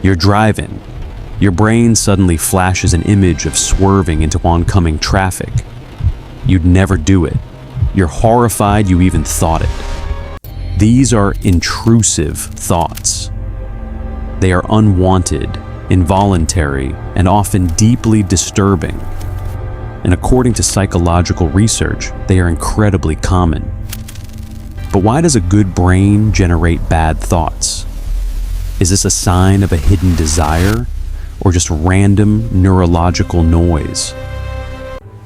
You're driving. Your brain suddenly flashes an image of swerving into oncoming traffic. You'd never do it. You're horrified you even thought it. These are intrusive thoughts. They are unwanted, involuntary, and often deeply disturbing. And according to psychological research, they are incredibly common. But why does a good brain generate bad thoughts? Is this a sign of a hidden desire, or just random neurological noise?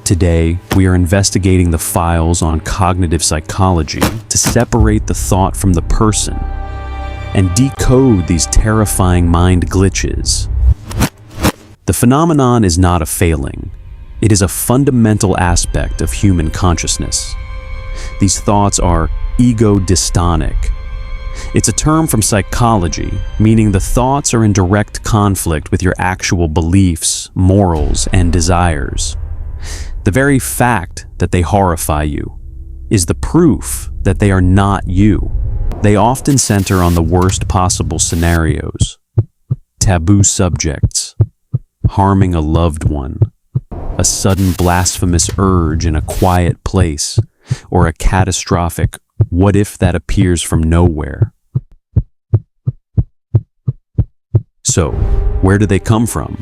Today, we are investigating the files on cognitive psychology to separate the thought from the person and decode these terrifying mind glitches. The phenomenon is not a failing. It is a fundamental aspect of human consciousness. These thoughts are ego-dystonic. It's a term from psychology, meaning the thoughts are in direct conflict with your actual beliefs, morals, and desires. The very fact that they horrify you is the proof that they are not you. They often center on the worst possible scenarios: taboo subjects, harming a loved one, a sudden blasphemous urge in a quiet place, or a catastrophic what if that appears from nowhere. So, where do they come from?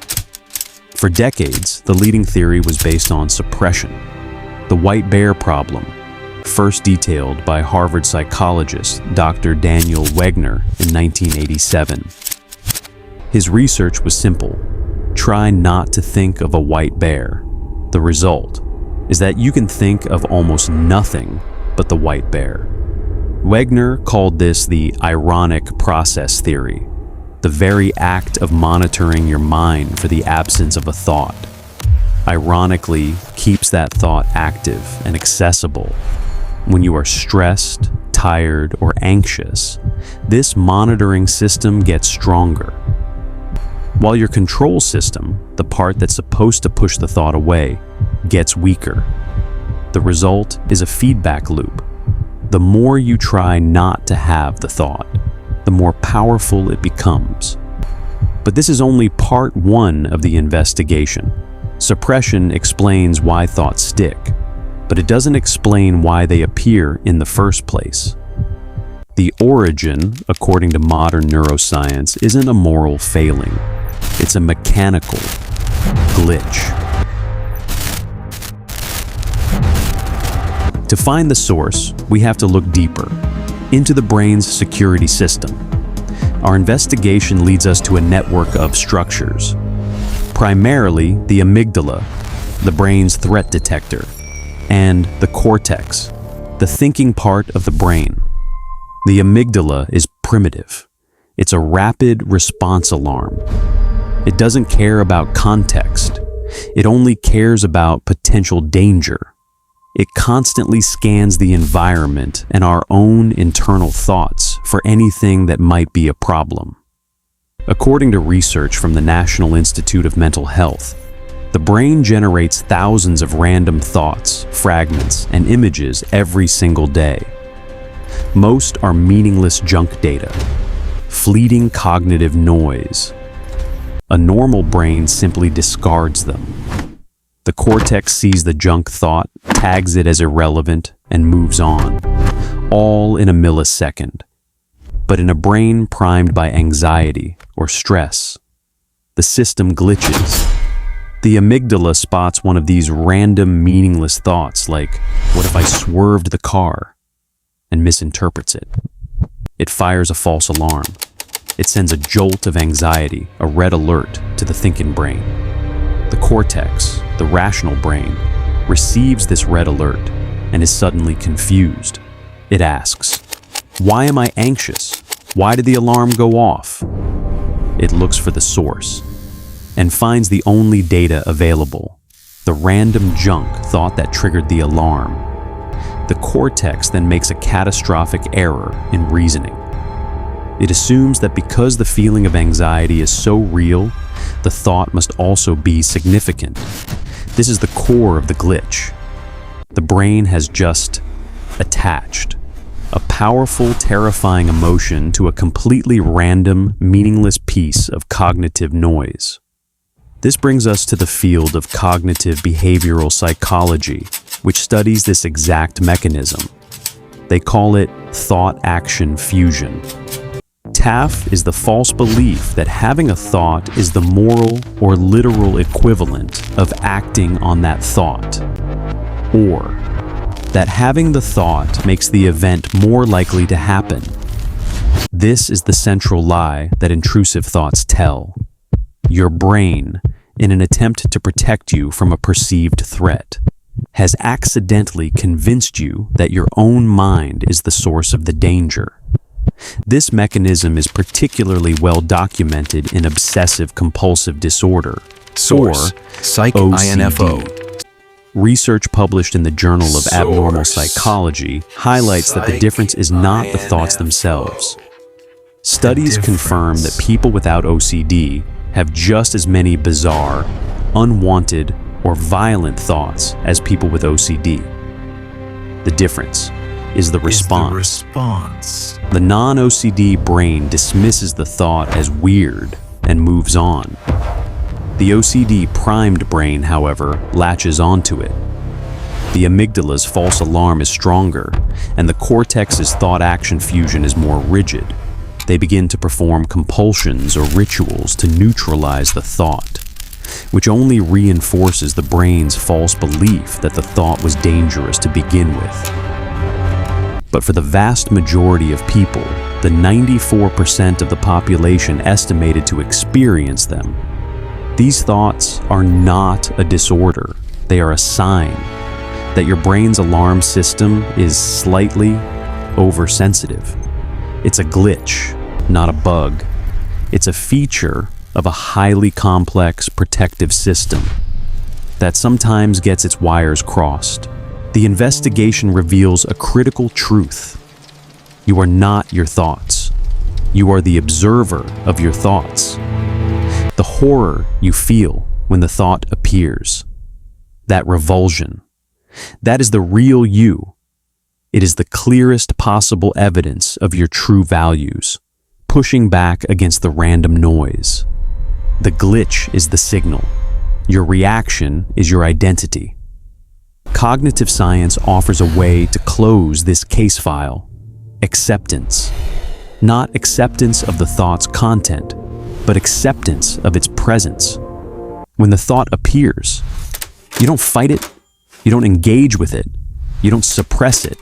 For decades, the leading theory was based on suppression. The white bear problem, first detailed by Harvard psychologist Dr. Daniel Wegner in 1987. His research was simple: try not to think of a white bear. The result is that you can think of almost nothing but the white bear. Wegner called this the ironic process theory, the very act of monitoring your mind for the absence of a thought. Ironically, keeps that thought active and accessible. When you are stressed, tired, or anxious, this monitoring system gets stronger, while your control system, the part that's supposed to push the thought away, gets weaker. The result is a feedback loop. The more you try not to have the thought, the more powerful it becomes. But this is only part one of the investigation. Suppression explains why thoughts stick, but it doesn't explain why they appear in the first place. The origin, according to modern neuroscience, isn't a moral failing. It's a mechanical glitch. To find the source, we have to look deeper, into the brain's security system. Our investigation leads us to a network of structures. Primarily the amygdala, the brain's threat detector, and the cortex, the thinking part of the brain. The amygdala is primitive. It's a rapid response alarm. It doesn't care about context. It only cares about potential danger. It constantly scans the environment and our own internal thoughts for anything that might be a problem. According to research from the National Institute of Mental Health, the brain generates thousands of random thoughts, fragments, and images every single day. Most are meaningless junk data, fleeting cognitive noise. A normal brain simply discards them. The cortex sees the junk thought, tags it as irrelevant, and moves on, all in a millisecond. But in a brain primed by anxiety or stress, the system glitches. The amygdala spots one of these random, meaningless thoughts like, what if I swerved the car, and misinterprets it. It fires a false alarm. It sends a jolt of anxiety, a red alert, to the thinking brain. The cortex, the rational brain, receives this red alert and is suddenly confused. It asks, why am I anxious? Why did the alarm go off? It looks for the source and finds the only data available, the random junk thought that triggered the alarm. The cortex then makes a catastrophic error in reasoning. It assumes that because the feeling of anxiety is so real, the thought must also be significant. This is the core of the glitch. The brain has just attached a powerful, terrifying emotion to a completely random, meaningless piece of cognitive noise. This brings us to the field of cognitive behavioral psychology, which studies this exact mechanism. They call it thought-action fusion. TAF is the false belief that having a thought is the moral or literal equivalent of acting on that thought, or that having the thought makes the event more likely to happen. This is the central lie that intrusive thoughts tell. Your brain, in an attempt to protect you from a perceived threat, has accidentally convinced you that your own mind is the source of the danger. This mechanism is particularly well documented in obsessive-compulsive disorder, Source: Psych OCD. Info. Research published in the Journal of Abnormal Psychology highlights that the difference is not the thoughts themselves. Studies confirm that people without OCD have just as many bizarre, unwanted, or violent thoughts as people with OCD. The difference is the response. The non-OCD brain dismisses the thought as weird and moves on. The OCD-primed brain, however, latches onto it. The amygdala's false alarm is stronger, and the cortex's thought-action fusion is more rigid. They begin to perform compulsions or rituals to neutralize the thought, which only reinforces the brain's false belief that the thought was dangerous to begin with. But for the vast majority of people, the 94% of the population estimated to experience them, these thoughts are not a disorder. They are a sign that your brain's alarm system is slightly oversensitive. It's a glitch, not a bug. It's a feature of a highly complex protective system that sometimes gets its wires crossed. The investigation reveals a critical truth. You are not your thoughts. You are the observer of your thoughts. The horror you feel when the thought appears, that revulsion, that is the real you. It is the clearest possible evidence of your true values, pushing back against the random noise. The glitch is the signal. Your reaction is your identity. Cognitive science offers a way to close this case file. Acceptance. Not acceptance of the thought's content, but acceptance of its presence. When the thought appears, you don't fight it, you don't engage with it, you don't suppress it,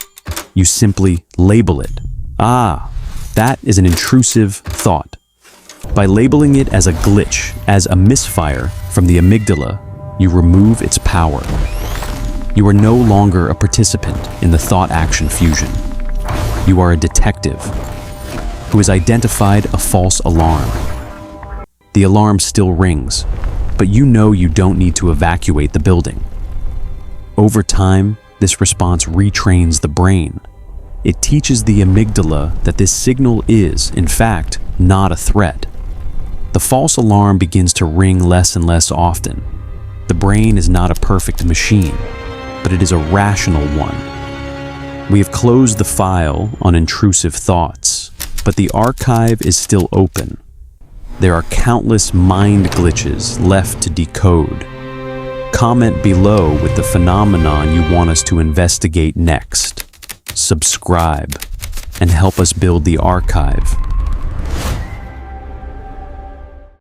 you simply label it. Ah, that is an intrusive thought. By labeling it as a glitch, as a misfire from the amygdala, you remove its power. You are no longer a participant in the thought-action fusion. You are a detective who has identified a false alarm. The alarm still rings, but you know you don't need to evacuate the building. Over time, this response retrains the brain. It teaches the amygdala that this signal is, in fact, not a threat. The false alarm begins to ring less and less often. The brain is not a perfect machine, but it is a rational one. We have closed the file on intrusive thoughts, but the archive is still open. There are countless mind glitches left to decode. Comment below with the phenomenon you want us to investigate next. Subscribe and help us build the archive.